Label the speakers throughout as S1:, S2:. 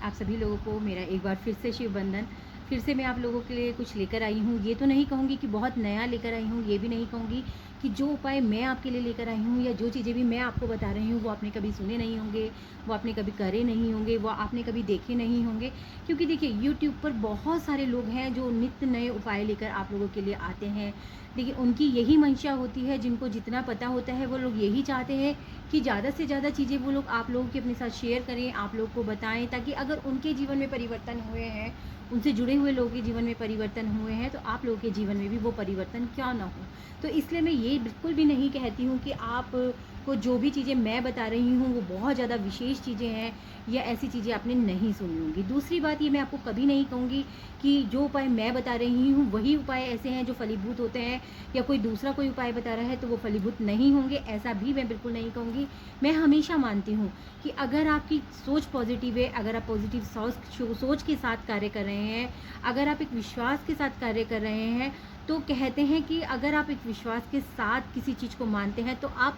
S1: आप सभी लोगों को मेरा एक बार फिर से शिव बंधन। फिर से मैं आप लोगों के लिए कुछ लेकर आई हूँ। ये तो नहीं कहूँगी कि बहुत नया लेकर आई हूँ, ये भी नहीं कहूँगी कि जो उपाय मैं आपके लिए लेकर आई हूँ या जो चीज़ें भी मैं आपको बता रही हूँ वो आपने कभी सुने नहीं होंगे, वो आपने कभी करे नहीं होंगे, वो आपने कभी देखे नहीं होंगे। क्योंकि देखिए यूट्यूब पर बहुत सारे लोग हैं जो नित्य नए उपाय लेकर आप लोगों के लिए आते हैं। देखिए उनकी यही मंशा होती है, जिनको जितना पता होता है वो लोग यही चाहते हैं कि ज़्यादा से ज़्यादा चीज़ें वो लोग आप लोगों के अपने साथ शेयर करें, आप लोग को बताएं, ताकि अगर उनके जीवन में परिवर्तन हुए हैं, उनसे जुड़े हुए लोगों के जीवन में परिवर्तन हुए हैं, तो आप लोगों के जीवन में भी वो परिवर्तन क्यों ना हो। तो इसलिए मैं ये बिल्कुल भी नहीं कहती हूँ कि आप को जो भी चीज़ें मैं बता रही हूँ वो बहुत ज़्यादा विशेष चीज़ें हैं या ऐसी चीज़ें आपने नहीं सुनी होंगी। दूसरी बात, ये मैं आपको कभी नहीं कहूँगी कि जो उपाय मैं बता रही हूँ वही उपाय ऐसे हैं जो फलीभूत होते हैं, या कोई दूसरा कोई उपाय बता रहा है तो वो फलीभूत नहीं होंगे, ऐसा भी मैं बिल्कुल नहीं कहूँगी। मैं हमेशा मानती हूँ कि अगर आपकी सोच पॉजिटिव है, अगर आप पॉजिटिव सोच के साथ कार्य कर रहे हैं, अगर आप एक विश्वास के साथ कार्य कर रहे हैं, तो कहते हैं कि अगर आप एक विश्वास के साथ किसी चीज़ को मानते हैं तो आप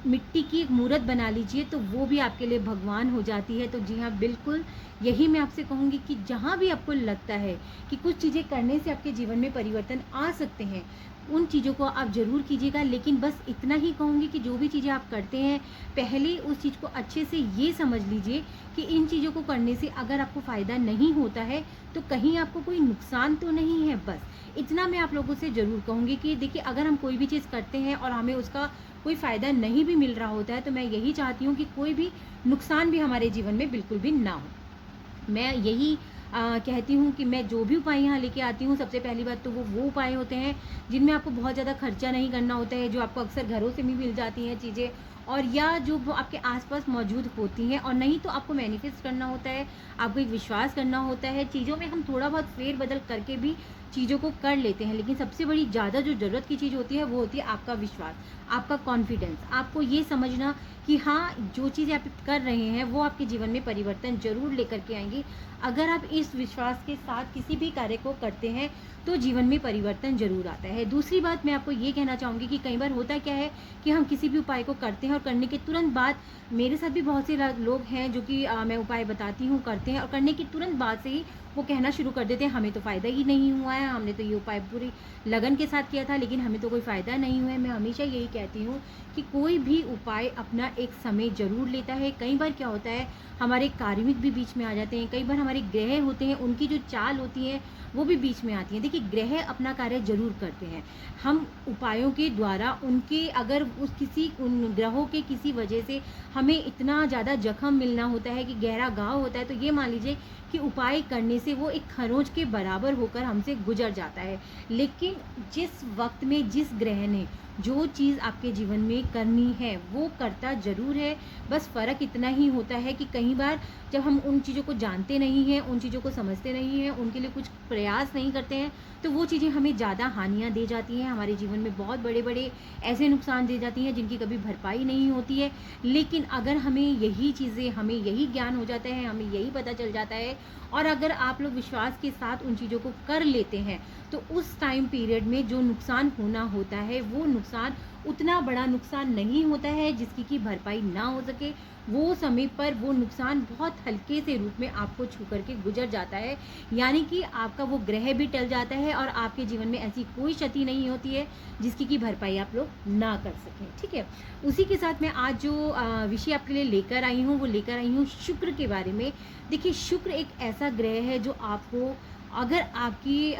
S1: मिट्टी की एक मूर्त बना लीजिए, तो वो भी आपके लिए भगवान हो जाती है। तो जी हाँ, बिल्कुल यही मैं आपसे कहूँगी कि जहाँ भी आपको लगता है कि कुछ चीज़ें करने से आपके जीवन में परिवर्तन आ सकते हैं, उन चीज़ों को आप ज़रूर कीजिएगा। लेकिन बस इतना ही कहूँगी कि जो भी चीज़ें आप करते हैं, पहले उस चीज़ को अच्छे से ये समझ लीजिए कि इन चीज़ों को करने से अगर आपको फ़ायदा नहीं होता है तो कहीं आपको कोई नुकसान तो नहीं है। बस इतना मैं आप लोगों से ज़रूर कहूँगी कि देखिए, अगर हम कोई भी चीज़ करते हैं और हमें उसका कोई फ़ायदा नहीं भी मिल रहा होता है, तो मैं यही चाहती हूँ कि कोई भी नुकसान भी हमारे जीवन में बिल्कुल भी ना हो। मैं यही कहती हूँ कि मैं जो भी उपाय यहाँ लेके आती हूँ, सबसे पहली बात तो वो उपाय होते हैं जिनमें आपको बहुत ज़्यादा खर्चा नहीं करना होता है, जो आपको अक्सर घरों से भी मिल जाती हैं चीज़ें, और या जो वो आपके आसपास मौजूद होती हैं। और नहीं तो आपको मैनिफेस्ट करना होता है, आपको एक विश्वास करना होता है। चीज़ों में हम थोड़ा बहुत फेर बदल करके भी चीज़ों को कर लेते हैं, लेकिन सबसे बड़ी ज़्यादा जो ज़रूरत की चीज़ होती है वो होती है आपका विश्वास, आपका कॉन्फिडेंस। आपको ये समझना कि हाँ, जो चीज़ें आप कर रहे हैं वो आपके जीवन में परिवर्तन ज़रूर लेकर के आएंगी। अगर आप इस विश्वास के साथ किसी भी कार्य को करते हैं तो जीवन में परिवर्तन ज़रूर आता है। दूसरी बात मैं आपको ये कहना चाहूँगी कि कई बार होता क्या है कि हम किसी भी उपाय को करते हैं और करने के तुरंत बाद, मेरे साथ भी बहुत से लोग हैं जो कि मैं उपाय बताती हूँ, करते हैं, और करने के तुरंत बाद से ही वो कहना शुरू कर देते हैं हमें तो फ़ायदा ही नहीं हुआ है, हमने तो ये उपाय पूरी लगन के साथ किया था लेकिन हमें तो कोई फ़ायदा नहीं हुआ है। मैं हमेशा यही कहती हूँ कि कोई भी उपाय अपना एक समय ज़रूर लेता है। कई बार क्या होता है, हमारे कार्मिक भी बीच में आ जाते हैं, कई बार हमारे ग्रह होते हैं, उनकी जो चाल होती है वो भी बीच में आती हैं। देखिए, ग्रह अपना कार्य ज़रूर करते हैं, हम उपायों के द्वारा उनके, अगर उन ग्रहों के किसी वजह से हमें इतना ज़्यादा जख्म मिलना होता है कि गहरा घाव होता है, तो ये मान लीजिए कि उपाय करने से वो एक खरोंच के बराबर होकर हमसे गुजर जाता है। लेकिन जिस वक्त में जिस ग्रह ने जो चीज़ आपके जीवन में करनी है वो करता ज़रूर है। बस फ़र्क इतना ही होता है कि कई बार जब हम उन चीज़ों को जानते नहीं हैं, उन चीज़ों को समझते नहीं हैं, उनके लिए कुछ प्रयास नहीं करते हैं, तो वो चीज़ें हमें ज़्यादा हानियाँ दे जाती हैं, हमारे जीवन में बहुत बड़े बड़े ऐसे नुकसान दे जाती हैं जिनकी कभी भरपाई नहीं होती है। लेकिन अगर हमें यही चीज़ें, हमें यही ज्ञान हो जाता है, हमें यही पता चल जाता है, और अगर आप लोग विश्वास के साथ उन चीज़ों को कर लेते हैं, तो उस टाइम पीरियड में जो नुकसान होना होता है वो नुकसान उतना बड़ा नुकसान नहीं होता है जिसकी की भरपाई ना हो सके। वो समय पर वो नुकसान बहुत हल्के से रूप में आपको छू करके गुजर जाता है, यानी कि आपका वो ग्रह भी टल जाता है और आपके जीवन में ऐसी कोई क्षति नहीं होती है जिसकी की भरपाई आप लोग ना कर सकें। ठीक है, उसी के साथ मैं आज जो विषय आपके लिए लेकर आई हूँ वो लेकर आई हूँ शुक्र के बारे में। देखिए, शुक्र एक ऐसा ग्रह है जो आपको, अगर आपकी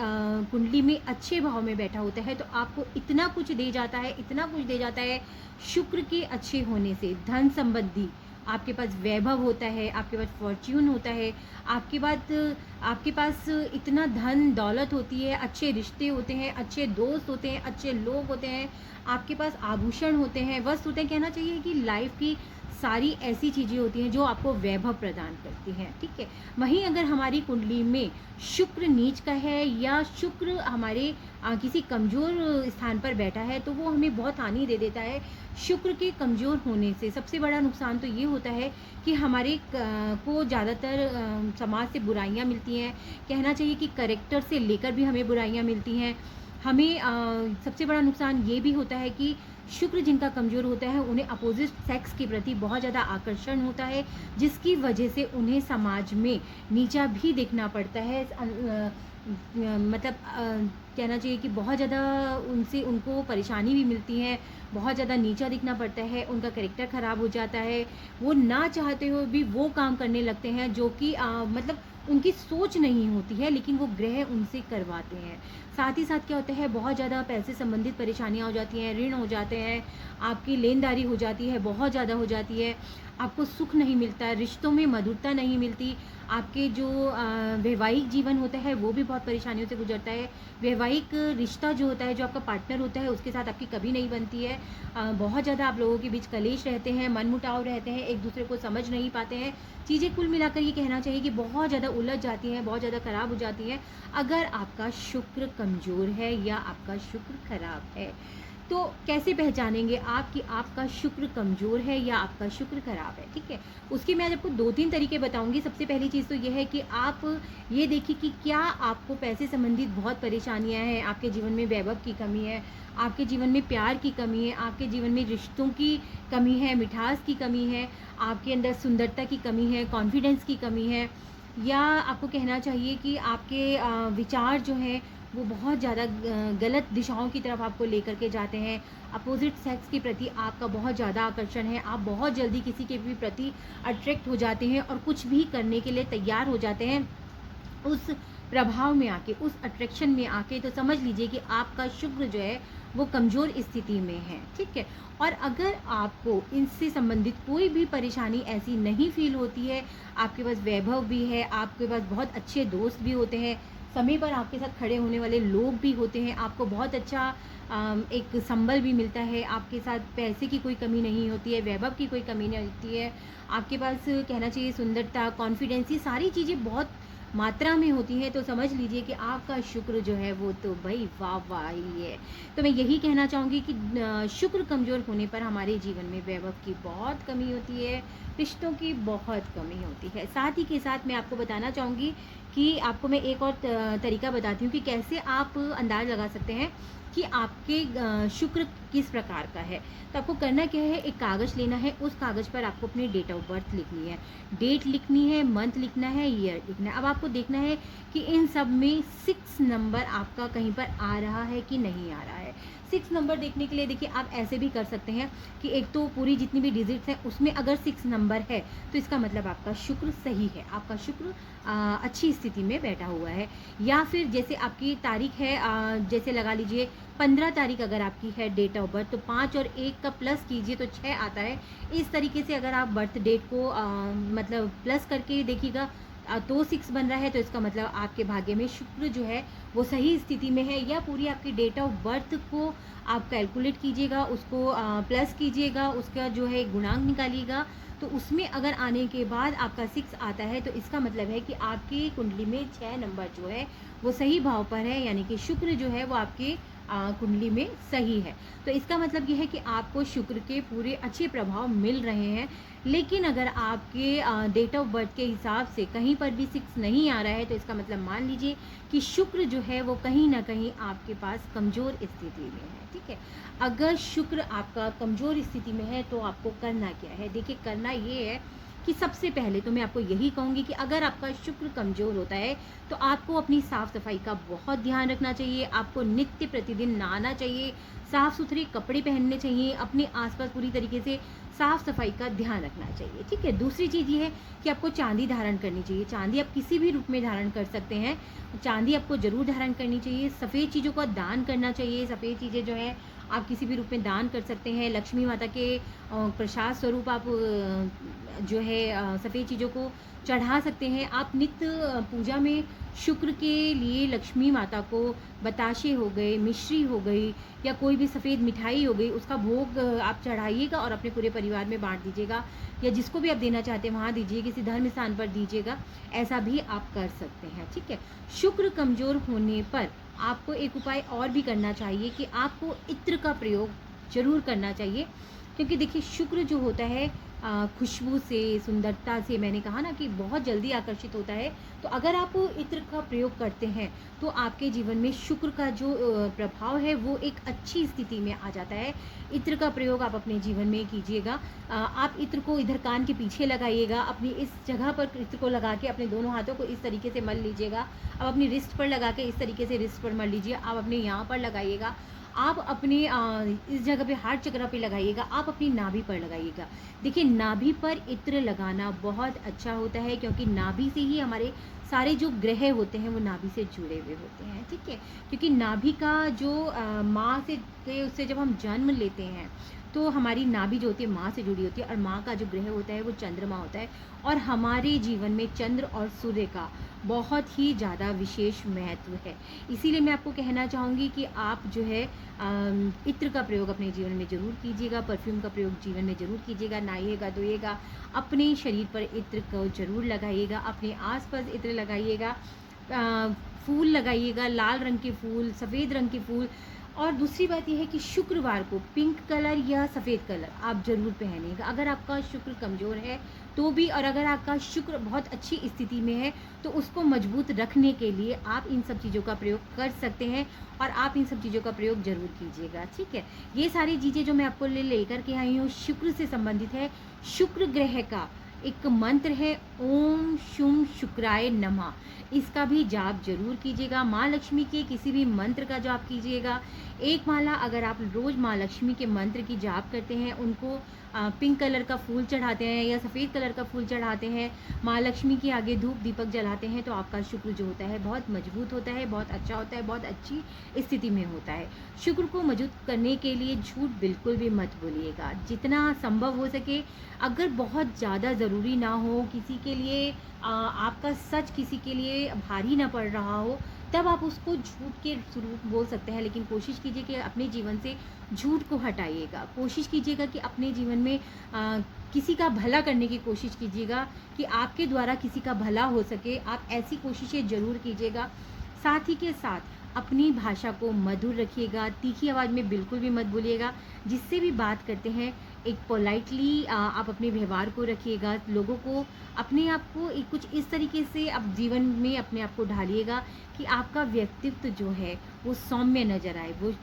S1: कुंडली में अच्छे भाव में बैठा होता है तो आपको इतना कुछ दे जाता है, इतना कुछ दे जाता है। शुक्र के अच्छे होने से धन संबंधी आपके पास वैभव होता है, आपके पास फॉर्च्यून होता है, आपके पास इतना धन दौलत होती है, अच्छे रिश्ते होते हैं, अच्छे दोस्त होते हैं, अच्छे लोग होते हैं, आपके पास आभूषण होते हैं, वस्त्र होते हैं। कहना चाहिए कि लाइफ की सारी ऐसी चीज़ें होती हैं जो आपको वैभव प्रदान करती हैं। ठीक है, वहीं अगर हमारी कुंडली में शुक्र नीच का है या शुक्र हमारे किसी कमज़ोर स्थान पर बैठा है तो वो हमें बहुत हानि दे देता है। शुक्र के कमज़ोर होने से सबसे बड़ा नुकसान तो ये होता है कि हमारे को ज़्यादातर समाज से बुराइयां मिलती हैं। कहना चाहिए कि करेक्टर से लेकर भी हमें बुराइयां मिलती हैं। हमें सबसे बड़ा नुकसान ये भी होता है कि शुक्र जिनका कमज़ोर होता है उन्हें अपोजिट सेक्स के प्रति बहुत ज़्यादा आकर्षण होता है, जिसकी वजह से उन्हें समाज में नीचा भी दिखना पड़ता है। मतलब कहना चाहिए कि बहुत ज़्यादा उनसे उनको परेशानी भी मिलती है, बहुत ज़्यादा नीचा दिखना पड़ता है, उनका कैरेक्टर ख़राब हो जाता है, वो ना चाहते हुए भी वो काम करने लगते हैं जो कि मतलब उनकी सोच नहीं होती है, लेकिन वो ग्रह उनसे करवाते हैं। साथ ही साथ क्या होता है, बहुत ज़्यादा पैसे संबंधित परेशानियाँ हो जाती हैं, ऋण हो जाते हैं, आपकी लेनदारी हो जाती है, बहुत ज़्यादा हो जाती है, आपको सुख नहीं मिलता, रिश्तों में मधुरता नहीं मिलती, आपके जो वैवाहिक जीवन होता है वो भी बहुत परेशानियों से गुजरता है। वैवाहिक रिश्ता जो होता है, जो आपका पार्टनर होता है, उसके साथ आपकी कभी नहीं बनती है। बहुत ज़्यादा आप लोगों के बीच कलेश रहते हैं, मनमुटाव रहते हैं, एक दूसरे को समझ नहीं पाते हैं। चीज़ें कुल मिलाकर ये कहना चाहिए कि बहुत ज़्यादा उलझ जाती हैं, बहुत ज़्यादा ख़राब हो जाती हैं अगर आपका शुक्र कमज़ोर है या आपका शुक्र ख़राब है। तो कैसे पहचानेंगे आप कि आपका शुक्र कमज़ोर है या आपका शुक्र खराब है, ठीक है? उसके मैं आज आपको 2-3 तरीके बताऊंगी। सबसे पहली चीज़ तो यह है कि आप ये देखिए कि क्या आपको पैसे संबंधित बहुत परेशानियां हैं, आपके जीवन में वैभव की कमी है, आपके जीवन में प्यार की कमी है, आपके जीवन में रिश्तों की कमी है, मिठास की कमी है, आपके अंदर सुंदरता की कमी है, कॉन्फिडेंस की कमी है, या आपको कहना चाहिए कि आपके विचार जो हैं वो बहुत ज़्यादा गलत दिशाओं की तरफ आपको लेकर के जाते हैं। अपोजिट सेक्स के प्रति आपका बहुत ज़्यादा आकर्षण है, आप बहुत जल्दी किसी के भी प्रति अट्रैक्ट हो जाते हैं और कुछ भी करने के लिए तैयार हो जाते हैं उस प्रभाव में आके, उस अट्रैक्शन में आके। तो समझ लीजिए कि आपका शुक्र जो है वो कमज़ोर स्थिति में है, ठीक है? और अगर आपको इनसे संबंधित कोई भी परेशानी ऐसी नहीं फील होती है, आपके पास वैभव भी है, आपके पास बहुत अच्छे दोस्त भी होते हैं, समय पर आपके साथ खड़े होने वाले लोग भी होते हैं, आपको बहुत अच्छा एक संबल भी मिलता है, आपके साथ पैसे की कोई कमी नहीं होती है, वैभव की कोई कमी नहीं होती है, आपके पास कहना चाहिए सुंदरता, कॉन्फिडेंस, ये सारी चीज़ें बहुत मात्रा में होती हैं, तो समझ लीजिए कि आपका शुक्र जो है वो तो भाई वाह वाह ही है। तो मैं यही कहना चाहूँगी कि शुक्र कमज़ोर होने पर हमारे जीवन में वैभव की बहुत कमी होती है, रिश्तों की बहुत कमी होती है। साथ ही के साथ मैं आपको बताना चाहूँगी कि आपको मैं एक और तरीका बताती हूँ कि कैसे आप अंदाज़ लगा सकते हैं कि आपके शुक्र किस प्रकार का है। तो आपको करना क्या है, एक कागज़ लेना है, उस कागज़ पर आपको अपनी डेट ऑफ बर्थ लिखनी है, डेट लिखनी है, मंथ लिखना है, ईयर लिखना है। अब आपको देखना है कि इन सब में 6 नंबर आपका कहीं पर आ रहा है कि नहीं आ रहा है। 6 नंबर देखने के लिए देखिए आप ऐसे भी कर सकते हैं कि एक तो पूरी जितनी भी डिजिट्स हैं उसमें अगर 6 नंबर है तो इसका मतलब आपका शुक्र सही है, आपका शुक्र अच्छी स्थिति में बैठा हुआ है। या फिर जैसे आपकी तारीख है, जैसे लगा लीजिए 15 तारीख अगर आपकी है डेट ऑफ बर्थ, तो 5 और 1 का प्लस कीजिए तो 6 आता है। इस तरीके से अगर आप बर्थ डेट को मतलब प्लस करके देखिएगा तो 6 बन रहा है, तो इसका मतलब आपके भाग्य में शुक्र जो है वो सही स्थिति में है। या पूरी आपकी डेट ऑफ बर्थ को आप कैलकुलेट कीजिएगा, उसको प्लस कीजिएगा, उसका जो है गुणांक निकालिएगा, तो उसमें अगर आने के बाद आपका 6 आता है तो इसका मतलब है कि आपकी कुंडली में 6 नंबर जो है वो सही भाव पर है, यानी कि शुक्र जो है वो आपके कुंडली में सही है। तो इसका मतलब ये है कि आपको शुक्र के पूरे अच्छे प्रभाव मिल रहे हैं। लेकिन अगर आपके डेट ऑफ बर्थ के हिसाब से कहीं पर भी 6 नहीं आ रहा है तो इसका मतलब मान लीजिए कि शुक्र जो है वो कहीं ना कहीं आपके पास कमज़ोर स्थिति में है, ठीक है? अगर शुक्र आपका कमज़ोर स्थिति में है तो आपको करना क्या है, देखिए करना ये है कि सबसे पहले तो मैं आपको यही कहूँगी कि अगर आपका शुक्र कमज़ोर होता है तो आपको अपनी साफ़ सफाई का बहुत ध्यान रखना चाहिए, आपको नित्य प्रतिदिन नहाना चाहिए, साफ़ सुथरे कपड़े पहनने चाहिए, अपने आसपास पूरी तरीके से साफ़ सफाई का ध्यान रखना चाहिए, ठीक है? दूसरी चीज़ ये है कि आपको चांदी धारण करनी चाहिए। चांदी आप किसी भी रूप में धारण कर सकते हैं, चांदी आपको ज़रूर धारण करनी चाहिए। सफ़ेद चीज़ों का दान करना चाहिए, सफ़ेद चीज़ें जो है आप किसी भी रूप में दान कर सकते हैं। लक्ष्मी माता के प्रसाद स्वरूप आप जो है सफ़ेद चीज़ों को चढ़ा सकते हैं। आप नित्य पूजा में शुक्र के लिए लक्ष्मी माता को बताशे हो गए, मिश्री हो गई, या कोई भी सफ़ेद मिठाई हो गई, उसका भोग आप चढ़ाइएगा और अपने पूरे परिवार में बांट दीजिएगा, या जिसको भी आप देना चाहते हैं वहाँ दीजिए, किसी धर्म स्थान पर दीजिएगा, ऐसा भी आप कर सकते हैं, ठीक है? शुक्र कमज़ोर होने पर आपको एक उपाय और भी करना चाहिए कि आपको इत्र का प्रयोग ज़रूर करना चाहिए, क्योंकि देखिए शुक्र जो होता है खुशबू से, सुंदरता से, मैंने कहा ना कि बहुत जल्दी आकर्षित होता है। तो अगर आप इत्र का प्रयोग करते हैं तो आपके जीवन में शुक्र का जो प्रभाव है वो एक अच्छी स्थिति में आ जाता है। इत्र का प्रयोग आप अपने जीवन में कीजिएगा। आप इत्र को इधर कान के पीछे लगाइएगा, अपनी इस जगह पर इत्र को लगा के अपने दोनों हाथों को इस तरीके से मल लीजिएगा। अब अपनी रिस्ट पर लगा के इस तरीके से रिस्ट पर मल लीजिए। आप अपने यहाँ पर लगाइएगा, आप अपने इस जगह पे हार्ट चक्र पे लगाइएगा, आप अपनी नाभि पर लगाइएगा। देखिए, नाभि पर इत्र लगाना बहुत अच्छा होता है, क्योंकि नाभि से ही हमारे सारे जो ग्रह होते हैं वो नाभि से जुड़े हुए होते हैं, ठीक है। क्योंकि नाभि का जो माँ से उससे जब हम जन्म लेते हैं तो हमारी नाभि जो होती है माँ से जुड़ी होती है, और माँ का जो ग्रह होता है वो चंद्रमा होता है। और हमारे जीवन में चंद्र और सूर्य का बहुत ही ज़्यादा विशेष महत्व है। इसीलिए मैं आपको कहना चाहूँगी कि आप जो है इत्र का प्रयोग अपने जीवन में ज़रूर कीजिएगा, परफ्यूम का प्रयोग जीवन में ज़रूर कीजिएगा। नहाइएगा, धोइएगा, अपने शरीर पर इत्र को ज़रूर लगाइएगा, अपने आसपास इत्र लगाइएगा, फूल लगाइएगा, लाल रंग के फूल, सफ़ेद रंग के फूल। और दूसरी बात यह है कि शुक्रवार को पिंक कलर या सफ़ेद कलर आप ज़रूर पहनिएगा। अगर आपका शुक्र कमज़ोर है तो भी, और अगर आपका शुक्र बहुत अच्छी स्थिति में है तो उसको मजबूत रखने के लिए आप इन सब चीज़ों का प्रयोग कर सकते हैं, और आप इन सब चीज़ों का प्रयोग ज़रूर कीजिएगा, ठीक है। ये सारी चीज़ें जो मैं आपको लेकर के आई हूँ शुक्र से संबंधित है। शुक्र ग्रह का एक मंत्र है, ओम शुम शुक्राय नमः। इसका भी जाप जरूर कीजिएगा। माँ लक्ष्मी के किसी भी मंत्र का जाप कीजिएगा। एक माला अगर आप रोज़ माँ लक्ष्मी के मंत्र की जाप करते हैं, उनको पिंक कलर का फूल चढ़ाते हैं या सफ़ेद कलर का फूल चढ़ाते हैं, माँ लक्ष्मी के आगे धूप दीपक जलाते हैं, तो आपका शुक्र जो होता है बहुत मजबूत होता है, बहुत अच्छा होता है, बहुत अच्छी स्थिति में होता है। शुक्र को मजबूत करने के लिए झूठ बिल्कुल भी मत बोलिएगा। जितना संभव हो सके, अगर बहुत ज़्यादा ज़रूरी ना हो, किसी के लिए आपका सच किसी के लिए भारी ना पड़ रहा हो, तब आप उसको झूठ के स्वरूप बोल सकते हैं। लेकिन कोशिश कीजिए कि अपने जीवन से झूठ को हटाइएगा। कोशिश कीजिएगा कि अपने जीवन में किसी का भला करने की कोशिश कीजिएगा, कि आपके द्वारा किसी का भला हो सके। आप ऐसी कोशिशें ज़रूर कीजिएगा। साथ ही के साथ अपनी भाषा को मधुर रखिएगा, तीखी आवाज़ में बिल्कुल भी मत बोलिएगा। जिससे भी बात करते हैं एक पोलाइटली आप अपने व्यवहार को रखिएगा। लोगों को, अपने आप को कुछ इस तरीके से आप जीवन में अपने आप को ढालिएगा कि आपका व्यक्तित्व जो है वो सौम्य नज़र आए। वो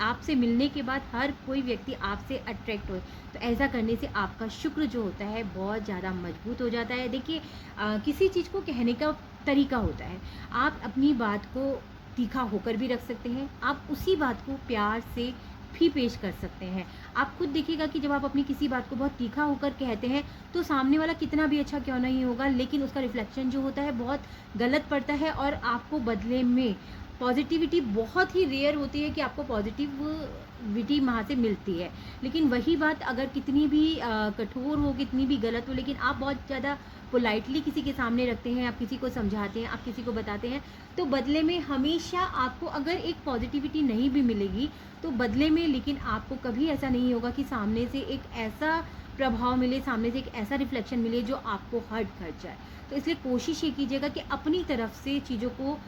S1: आपसे मिलने के बाद हर कोई व्यक्ति आपसे अट्रैक्ट हो। तो ऐसा करने से आपका शुक्र जो होता है बहुत ज़्यादा मजबूत हो जाता है। देखिए, किसी चीज़ को कहने का तरीका होता है। आप अपनी बात को तीखा होकर भी रख सकते हैं, आप उसी बात को प्यार से भी पेश कर सकते हैं। आप खुद देखिएगा कि जब आप अपनी किसी बात को बहुत तीखा होकर कहते हैं तो सामने वाला कितना भी अच्छा क्यों नहीं होगा, लेकिन उसका रिफ्लेक्शन जो होता है बहुत गलत पड़ता है, और आपको बदले में पॉजिटिविटी बहुत ही रेयर होती है कि आपको पॉजिटिविटी वहाँ से मिलती है। लेकिन वही बात अगर कितनी भी कठोर हो, कितनी भी गलत हो, लेकिन आप बहुत ज़्यादा पोलाइटली किसी के सामने रखते हैं, आप किसी को समझाते हैं, आप किसी को बताते हैं, तो बदले में हमेशा आपको अगर एक पॉजिटिविटी नहीं भी मिलेगी तो बदले में, लेकिन आपको कभी ऐसा नहीं होगा कि सामने से एक ऐसा प्रभाव मिले, सामने से एक ऐसा रिफ्लेक्शन मिले जो आपको हर्ट कर जाए। तो इसलिए कोशिश ये कीजिएगा कि अपनी तरफ से चीज़ों को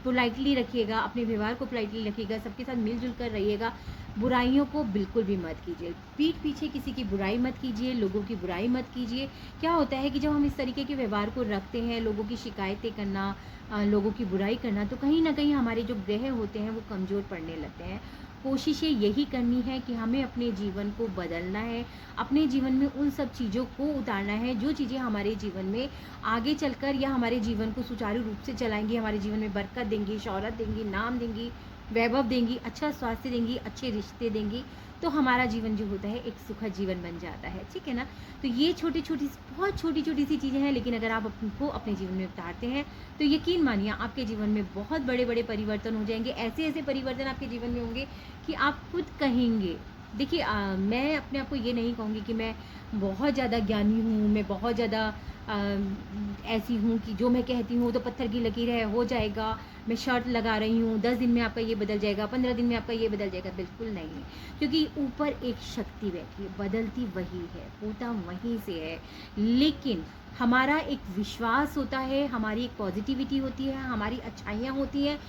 S1: पोलाइटली रखिएगा, अपने व्यवहार को पोलाइटली रखिएगा, सबके साथ मिलजुल कर रहिएगा। बुराइयों को बिल्कुल भी मत कीजिए, पीठ पीछे किसी की बुराई मत कीजिए, लोगों की बुराई मत कीजिए। क्या होता है कि जब हम इस तरीके के व्यवहार को रखते हैं, लोगों की शिकायतें करना, लोगों की बुराई करना, तो कहीं ना कहीं हमारे जो ग्रह होते हैं वो कमज़ोर पड़ने लगते हैं। कोशिशें यही करनी है कि हमें अपने जीवन को बदलना है, अपने जीवन में उन सब चीज़ों को उतारना है जो चीज़ें हमारे जीवन में आगे चलकर या हमारे जीवन को सुचारू रूप से चलाएंगी, हमारे जीवन में बरकत देंगी, शौहरत देंगी, नाम देंगी, वैभव देंगी, अच्छा स्वास्थ्य देंगी, अच्छे रिश्ते देंगी। तो हमारा जीवन जो होता है एक सुखद जीवन बन जाता है, ठीक है ना। तो ये बहुत छोटी छोटी सी चीज़ें हैं, लेकिन अगर आप उनको अपने जीवन में उतारते हैं तो यकीन मानिए आपके जीवन में बहुत बड़े बड़े परिवर्तन हो जाएंगे। ऐसे ऐसे परिवर्तन आपके जीवन में होंगे कि आप खुद कहेंगे। देखिए, मैं अपने आप को ये नहीं कहूँगी कि मैं बहुत ज़्यादा ज्ञानी हूँ, मैं बहुत ज़्यादा ऐसी हूँ कि जो मैं कहती हूँ तो पत्थर की लकीर है, हो जाएगा, मैं शर्त लगा रही हूँ, 10 दिन में आपका ये बदल जाएगा, 15 दिन में आपका ये बदल जाएगा। बिल्कुल नहीं, क्योंकि ऊपर एक शक्ति बैठी है, बदलती वही है, होता वहीं से है। लेकिन हमारा एक विश्वास होता है, हमारी एक पॉजिटिविटी होती है, हमारी अच्छाइयाँ होती हैं।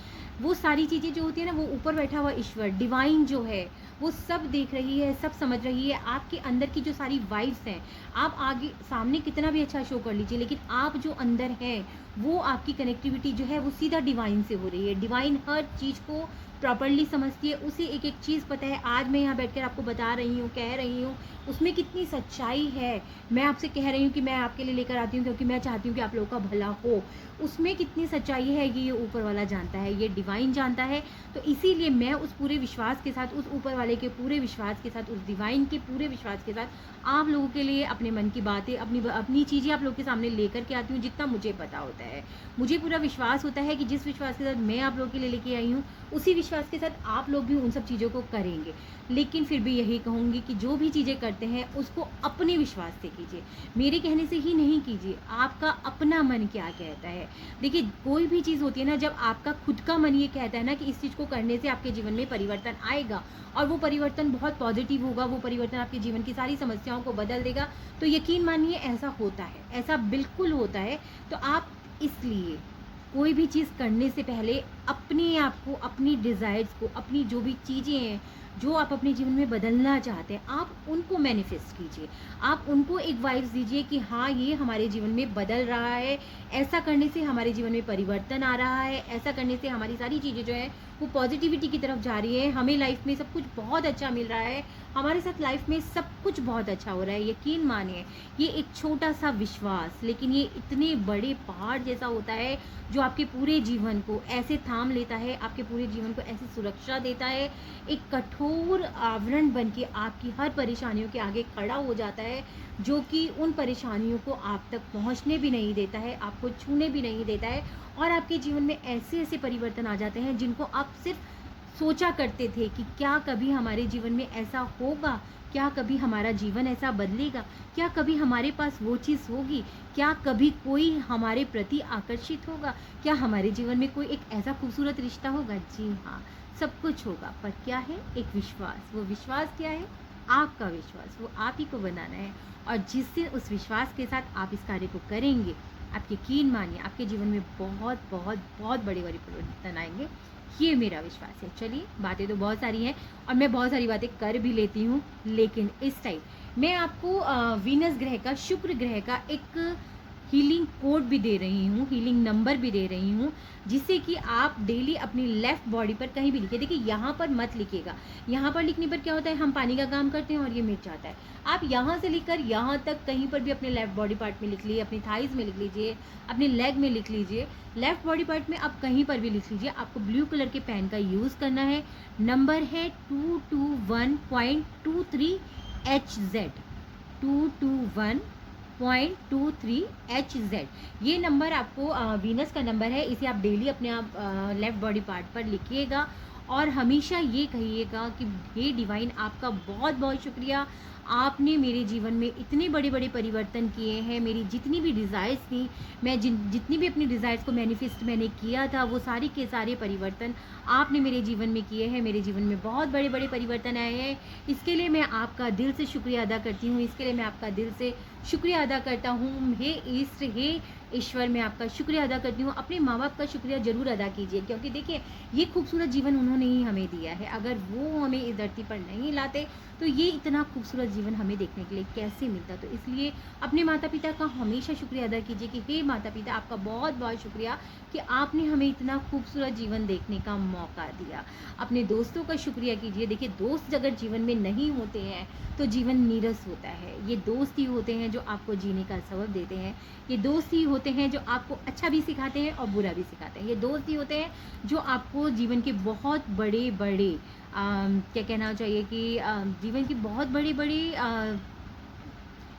S1: वो सारी चीज़ें जो होती हैं ना, वो ऊपर बैठा हुआ ईश्वर डिवाइन जो है, वो सब देख रही है, सब समझ रही है। आपके अंदर की जो सारी वाइब्स हैं, आप आगे सामने कितना भी अच्छा शो कर लीजिए, लेकिन आप जो अंदर हैं, वो आपकी कनेक्टिविटी जो है वो सीधा डिवाइन से हो रही है। डिवाइन हर चीज़ को प्रॉपरली समझती है, उसे एक एक चीज़ पता है। आज मैं यहाँ बैठकर आपको बता रही हूँ, कह रही हूँ, उसमें कितनी सच्चाई है। मैं आपसे कह रही हूँ कि मैं आपके लिए लेकर आती हूँ क्योंकि मैं चाहती हूँ कि आप लोगों का भला हो। उसमें कितनी सच्चाई है ये ऊपर वाला जानता है, ये डिवाइन जानता है। तो इसीलिए मैं उस पूरे विश्वास के साथ, उस ऊपर वाले के पूरे विश्वास के साथ, उस डिवाइन के पूरे विश्वास के साथ आप लोगों के लिए अपने मन की बातें, अपनी चीज़ें आप लोगों के सामने लेकर के आती हूँ, जितना मुझे पता होता है। मुझे पूरा विश्वास होता है कि जिस विश्वास के साथ मैं आप लोगों के लिए लेके आई हूँ, उसी विश्वास के साथ आप लोग भी उन सब चीज़ों को करेंगे। लेकिन फिर भी यही कहूँगी कि जो भी चीज़ें करते हैं उसको अपने विश्वास से कीजिए, मेरे कहने से ही नहीं कीजिए। आपका अपना मन क्या कहता है। देखिए, कोई भी चीज़ होती है ना, जब आपका खुद का मन ये कहता है ना कि इस चीज़ को करने से आपके जीवन में परिवर्तन आएगा और वो परिवर्तन बहुत पॉजिटिव होगा, वो परिवर्तन आपके जीवन की सारी समस्याओं को बदल देगा, तो यकीन मानिए ऐसा होता है, ऐसा बिल्कुल होता है। तो आप इसलिए कोई भी चीज़ करने से पहले अपने आप को, अपनी डिज़ायर्स को, अपनी जो भी चीज़ें हैं जो आप अपने जीवन में बदलना चाहते हैं, आप उनको मैनिफेस्ट कीजिए। आप उनको एक वाइब्स दीजिए कि हाँ, ये हमारे जीवन में बदल रहा है, ऐसा करने से हमारे जीवन में परिवर्तन आ रहा है, ऐसा करने से हमारी सारी चीज़ें जो हैं वो पॉजिटिविटी की तरफ जा रही है, हमें लाइफ में सब कुछ बहुत अच्छा मिल रहा है, हमारे साथ लाइफ में सब कुछ बहुत अच्छा हो रहा है। यकीन मानिए, ये एक छोटा सा विश्वास, लेकिन ये इतने बड़े पहाड़ जैसा होता है जो आपके पूरे जीवन को ऐसे थाम लेता है, आपके पूरे जीवन को ऐसी सुरक्षा देता है, एक कठोर आवरण बन के आपकी हर परेशानियों के आगे खड़ा हो जाता है, जो कि उन परेशानियों को आप तक पहुंचने भी नहीं देता है, आपको छूने भी नहीं देता है, और आपके जीवन में ऐसे ऐसे परिवर्तन आ जाते हैं जिनको आप सिर्फ सोचा करते थे कि क्या कभी हमारे जीवन में ऐसा होगा, क्या कभी हमारा जीवन ऐसा बदलेगा, क्या कभी हमारे पास वो चीज़ होगी, क्या कभी कोई हमारे प्रति आकर्षित होगा, क्या हमारे जीवन में कोई एक ऐसा खूबसूरत रिश्ता होगा। जी हाँ, सब कुछ होगा, पर क्या है, एक विश्वास। वो विश्वास क्या है, आपका विश्वास, वो आप ही को बनाना है। और जिस दिन उस विश्वास के साथ आप इस कार्य को करेंगे, आप यकीन मानिए आपके जीवन में बहुत बहुत बहुत बड़े बड़े परिवर्तन आएंगे। ये मेरा विश्वास है। चलिए, बातें तो बहुत सारी हैं और मैं बहुत सारी बातें कर भी लेती हूँ, लेकिन इस टाइम मैं आपको वीनस ग्रह का, शुक्र ग्रह का एक हीलिंग कोड भी दे रही हूँ, हीलिंग नंबर भी दे रही हूँ, जिससे कि आप डेली अपनी लेफ़्ट बॉडी पर कहीं भी लिखिए। देखिए, यहाँ पर मत लिखिएगा, यहाँ पर लिखने पर क्या होता है, हम पानी का काम करते हैं और ये मिट जाता है। आप यहाँ से लिखकर यहाँ तक कहीं पर भी अपने लेफ़्ट बॉडी पार्ट में लिख लीजिए, अपनी थाइज़ में लिख लीजिए, अपने लेग में लिख लीजिए, लेफ़्ट बॉडी पार्ट में आप कहीं पर भी लिख लीजिए। आपको ब्लू कलर के पेन का यूज़ करना है। नंबर है 221.23 HZ, 221.23 HZ। ये नंबर आपको वीनस का नंबर है, इसे आप डेली अपने आप लेफ़्ट बॉडी पार्ट पर लिखिएगा और हमेशा ये कहिएगा कि हे डिवाइन, आपका बहुत बहुत शुक्रिया, आपने मेरे जीवन में इतने बड़े बड़े परिवर्तन किए हैं। मेरी जितनी भी डिज़ायर्स थी, मैं जितनी भी अपनी डिज़ायर्स को मैनिफेस्ट मैंने किया था, वो सारे के सारे परिवर्तन आपने मेरे जीवन में किए हैं। मेरे जीवन में बहुत बड़े बड़े परिवर्तन आए हैं। इसके लिए मैं आपका दिल से शुक्रिया अदा करती हूँ, इसके लिए मैं आपका दिल से शुक्रिया अदा करता हूँ। हे ईस्ट, हे ईश्वर, मैं आपका शुक्रिया अदा करती हूँ। अपने माँ बाप का शुक्रिया ज़रूर अदा कीजिए, क्योंकि देखिए, ये खूबसूरत जीवन उन्होंने ही हमें दिया है। अगर वो हमें इस धरती पर नहीं लाते तो ये इतना खूबसूरत जीवन हमें देखने के लिए कैसे मिलता। तो इसलिए अपने माता पिता का हमेशा शुक्रिया अदा कीजिए कि हे माता पिता, आपका बहुत बहुत शुक्रिया कि आपने हमें इतना खूबसूरत जीवन देखने का मौका दिया। अपने दोस्तों का शुक्रिया कीजिए। देखिए, दोस्त अगर जीवन में नहीं होते हैं तो जीवन नीरस होता है। ये दोस्त ही होते हैं जो आपको जीने का सबब देते हैं। ये दोस्त ही होते हैं जो आपको अच्छा भी सिखाते हैं और बुरा भी सिखाते हैं। ये दोस्त ही होते हैं जो आपको जीवन के बहुत बड़े बड़े क्या कहना चाहिए कि जीवन की बहुत बड़े बड़े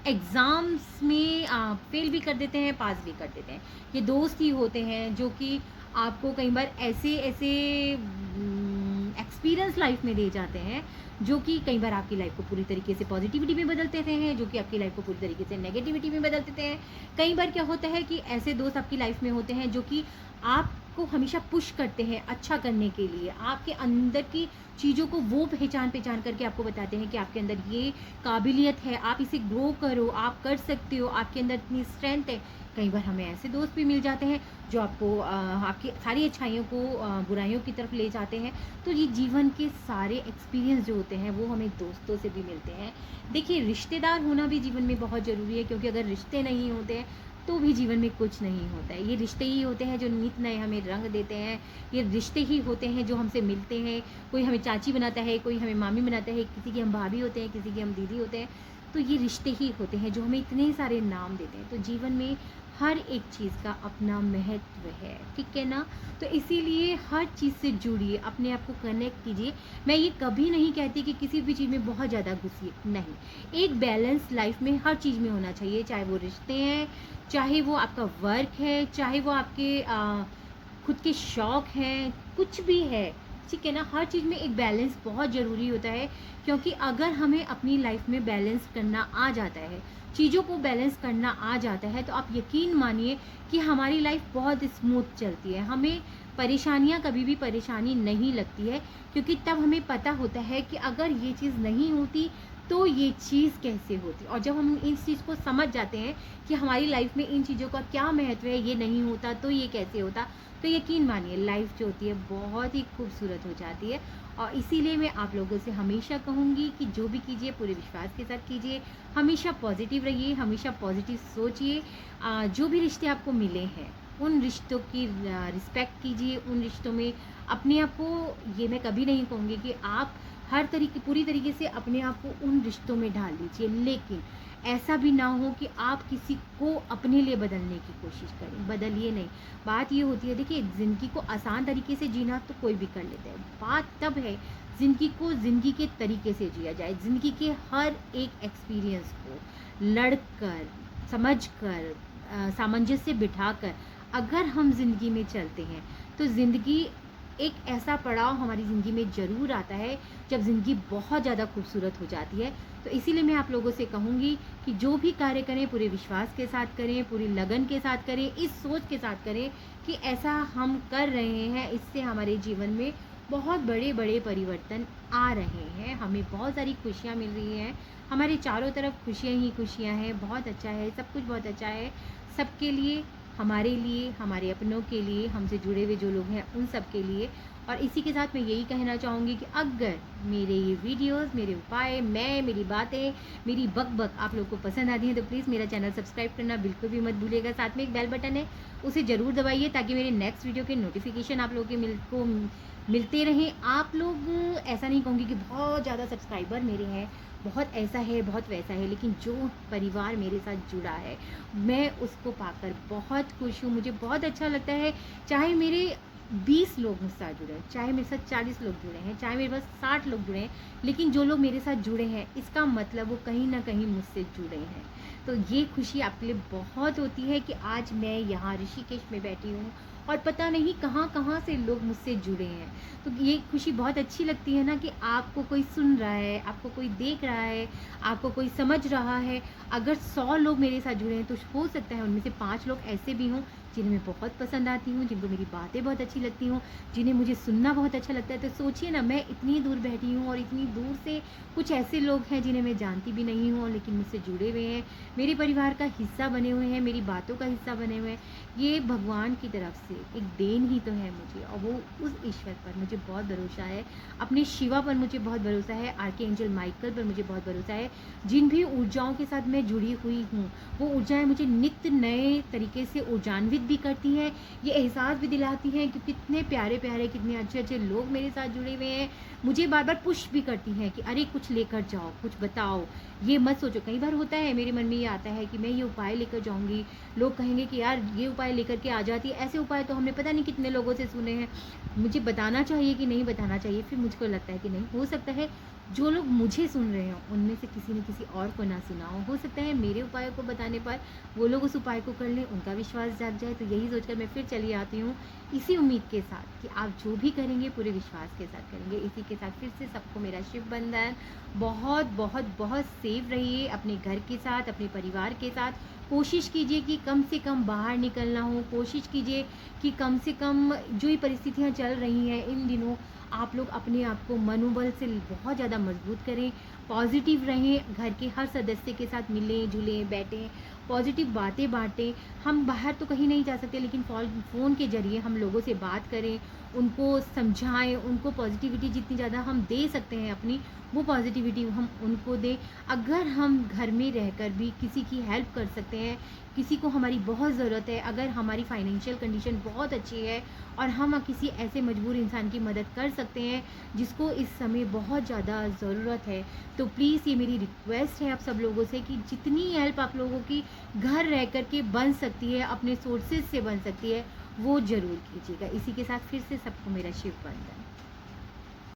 S1: एग्ज़ाम्स में फेल भी कर देते हैं, पास भी कर देते हैं। ये दोस्त ही होते हैं जो कि आपको कई बार ऐसे ऐसे एक्सपीरियंस लाइफ में दे जाते हैं जो कि कई बार आपकी लाइफ को पूरी तरीके से पॉजिटिविटी में बदल देते हैं, जो कि आपकी लाइफ को पूरी तरीके से नेगेटिविटी में बदल देते हैं। कई बार क्या होता है कि ऐसे दोस्त आपकी लाइफ में होते हैं जो कि आप आपको हमेशा पुश करते हैं अच्छा करने के लिए, आपके अंदर की चीज़ों को वो पहचान करके आपको बताते हैं कि आपके अंदर ये काबिलियत है, आप इसे ग्रो करो, आप कर सकते हो, आपके अंदर इतनी स्ट्रेंथ है। कई बार हमें ऐसे दोस्त भी मिल जाते हैं जो आपको आपकी सारी अच्छाइयों को बुराइयों की तरफ ले जाते हैं। तो ये जीवन के सारे एक्सपीरियंस जो होते हैं वो हमें दोस्तों से भी मिलते हैं। देखिए, रिश्तेदार होना भी जीवन में बहुत ज़रूरी है, क्योंकि अगर रिश्ते नहीं होते हैं तो भी जीवन में कुछ नहीं होता है। ये रिश्ते ही होते हैं जो नित नए हमें रंग देते हैं, ये रिश्ते ही होते हैं जो हमसे मिलते हैं। कोई हमें चाची बनाता है, कोई हमें मामी बनाता है, किसी की हम भाभी होते हैं, किसी की हम दीदी होते हैं। तो ये रिश्ते ही होते हैं जो हमें इतने सारे नाम देते हैं। तो जीवन में हर एक चीज़ का अपना महत्व है, ठीक है ना? तो इसीलिए हर चीज़ से जुड़िए, अपने आप को कनेक्ट कीजिए। मैं ये कभी नहीं कहती कि किसी भी चीज़ में बहुत ज़्यादा घुसिए, नहीं। एक बैलेंस लाइफ में हर चीज़ में होना चाहिए, चाहे वो रिश्ते हैं, चाहे वो आपका वर्क है, चाहे वो आपके खुद के शौक हैं, कुछ भी है, ठीक है ना? हर चीज़ में एक बैलेंस बहुत ज़रूरी होता है, क्योंकि अगर हमें अपनी लाइफ में बैलेंस करना आ जाता है, चीज़ों को बैलेंस करना आ जाता है, तो आप यकीन मानिए कि हमारी लाइफ बहुत स्मूथ चलती है। हमें परेशानियाँ कभी भी परेशानी नहीं लगती है, क्योंकि तब हमें पता होता है कि अगर ये चीज़ नहीं होती तो ये चीज़ कैसे होती। और जब हम इस चीज़ को समझ जाते हैं कि हमारी लाइफ में इन चीज़ों का क्या महत्व है, ये नहीं होता तो ये कैसे होता, तो यकीन मानिए लाइफ जो होती है बहुत ही खूबसूरत हो जाती है। और इसीलिए मैं आप लोगों से हमेशा कहूँगी कि जो भी कीजिए पूरे विश्वास के साथ कीजिए, हमेशा पॉजिटिव रहिए, हमेशा पॉजिटिव सोचिए। जो भी रिश्ते आपको मिले हैं उन रिश्तों की रिस्पेक्ट कीजिए, उन रिश्तों में अपने आप को, ये मैं कभी नहीं कहूँगी कि आप हर तरीके पूरी तरीके से अपने आप को उन रिश्तों में डाल लीजिए, लेकिन ऐसा भी ना हो कि आप किसी को अपने लिए बदलने की कोशिश करें, बदलिए नहीं। बात ये होती है, देखिए, ज़िंदगी को आसान तरीके से जीना तो कोई भी कर लेता है, बात तब है ज़िंदगी को ज़िंदगी के तरीके से जिया जाए। ज़िंदगी के हर एक एक्सपीरियंस को लड़कर, समझकर, सामंजस्य बिठाकर अगर हम ज़िंदगी में चलते हैं तो ज़िंदगी, एक ऐसा पड़ाव हमारी ज़िंदगी में ज़रूर आता है जब ज़िंदगी बहुत ज़्यादा खूबसूरत हो जाती है। तो इसीलिए मैं आप लोगों से कहूँगी कि जो भी कार्य करें पूरे विश्वास के साथ करें, पूरी लगन के साथ करें, इस सोच के साथ करें कि ऐसा हम कर रहे हैं, इससे हमारे जीवन में बहुत बड़े बड़े परिवर्तन आ रहे हैं, हमें बहुत सारी खुशियाँ मिल रही हैं, हमारे चारों तरफ खुशियाँ ही खुशियाँ हैं। बहुत अच्छा है, सब कुछ बहुत अच्छा है, सबके लिए, हमारे लिए, हमारे अपनों के लिए, हमसे जुड़े हुए जो लोग हैं उन सब के लिए। और इसी के साथ मैं यही कहना चाहूँगी कि अगर मेरे ये वीडियोस, मेरे उपाय, मेरी बातें, मेरी बक आप लोग को पसंद आती हैं तो प्लीज़ मेरा चैनल सब्सक्राइब करना बिल्कुल भी मत भूलिएगा। साथ में एक बेल बटन है, उसे ज़रूर दबाइए ताकि मेरे नेक्स्ट वीडियो के नोटिफिकेशन आप लोगों के मिलते रहें। आप लोग, ऐसा नहीं कहूँगी कि बहुत ज़्यादा सब्सक्राइबर मेरे हैं, बहुत ऐसा है, बहुत वैसा है, लेकिन जो परिवार मेरे साथ जुड़ा है मैं उसको पाकर बहुत खुश हूँ। मुझे बहुत अच्छा लगता है, चाहे मेरे 20 लोग मुझसे साथ जुड़े हैं, चाहे मेरे साथ 40 लोग जुड़े हैं, चाहे मेरे पास 60 लोग जुड़े हैं, लेकिन जो लोग मेरे साथ जुड़े हैं इसका मतलब वो कहीं ना कहीं मुझसे जुड़े हैं। तो ये खुशी आपके लिए बहुत होती है कि आज मैं यहाँ ऋषिकेश में बैठी हूँ और पता नहीं कहाँ कहाँ से लोग मुझसे जुड़े हैं। तो ये खुशी बहुत अच्छी लगती है ना, कि आपको कोई सुन रहा है, आपको कोई देख रहा है, आपको कोई समझ रहा है। अगर 100 लोग मेरे साथ जुड़े हैं तो हो सकता है उनमें से 5 लोग ऐसे भी हों जिन्हें मैं बहुत पसंद आती हूँ, जिनको मेरी बातें बहुत अच्छी लगती हूँ, जिन्हें मुझे सुनना बहुत अच्छा लगता है। तो सोचिए ना, मैं इतनी दूर बैठी हूँ और इतनी दूर से कुछ ऐसे लोग हैं जिन्हें मैं जानती भी नहीं हूँ लेकिन मुझसे जुड़े हुए हैं, मेरे परिवार का हिस्सा बने हुए हैं, मेरी बातों का हिस्सा बने हुए हैं। ये भगवान की तरफ से एक देन ही तो है मुझे, और वो उस ईश्वर पर मुझे बहुत भरोसा है, अपने शिवा पर मुझे बहुत भरोसा है, आर्कएंजल माइकल पर मुझे बहुत भरोसा है। जिन भी ऊर्जाओं के साथ मैं जुड़ी हुई हूँ वो ऊर्जाएं मुझे नित्य नए तरीके से ऊर्जान्वित भी करती हैं, ये एहसास भी दिलाती हैं कि कितने प्यारे प्यारे, कितने अच्छे अच्छे लोग मेरे साथ जुड़े हुए हैं। मुझे बार बार पुश भी करती हैं कि अरे कुछ लेकर जाओ, कुछ बताओ, ये मत सोचो। कई बार होता है मेरे मन में ये आता है कि मैं ये उपाय लेकर जाऊँगी, लोग कहेंगे कि यार ये उपाय लेकर के आ जाती है, ऐसे उपाय तो हमने पता नहीं कितने लोगों से सुने हैं, मुझे बताना चाहिए कि नहीं बताना चाहिए। फिर मुझको लगता है कि नहीं, हो सकता है जो लोग मुझे सुन रहे हो उनमें से किसी ने किसी और को ना सुना हो सकता है मेरे उपायों को बताने पर वो लोग उस उपाय को कर लें, उनका विश्वास जाग जाए। तो यही सोचकर मैं फिर चली आती हूँ, इसी उम्मीद के साथ कि आप जो भी करेंगे पूरे विश्वास के साथ करेंगे। इसी के साथ फिर से सबको मेरा शिव बंधन। बहुत बहुत बहुत सेफ रहिए अपने घर के साथ, अपने परिवार के साथ, कोशिश कीजिए कि कम से कम बाहर निकलना हो, कोशिश कीजिए कि कम से कम जो ये परिस्थितियाँ चल रही हैं इन दिनों, आप लोग अपने आप को मनोबल से बहुत ज़्यादा मजबूत करें, पॉजिटिव रहें, घर के हर सदस्य के साथ मिलें जुलें बैठें, पॉजिटिव बातें बांटें। हम बाहर तो कहीं नहीं जा सकते, लेकिन फ़ोन के ज़रिए हम लोगों से बात करें, उनको समझाएं, उनको पॉजिटिविटी जितनी ज़्यादा हम दे सकते हैं अपनी, वो पॉजिटिविटी हम उनको दें। अगर हम घर में रहकर भी किसी की हेल्प कर सकते हैं, किसी को हमारी बहुत ज़रूरत है, अगर हमारी फाइनेंशियल कंडीशन बहुत अच्छी है और हम किसी ऐसे मजबूर इंसान की मदद कर सकते हैं जिसको इस समय बहुत ज़्यादा ज़रूरत है, तो प्लीज़ ये मेरी रिक्वेस्ट है आप सब लोगों से कि जितनी हेल्प आप लोगों की घर रह कर के बन सकती है, अपने सोर्सेज से बन सकती है, वो ज़रूर कीजिएगा। इसी के साथ फिर से सबको मेरा शिव वंदन।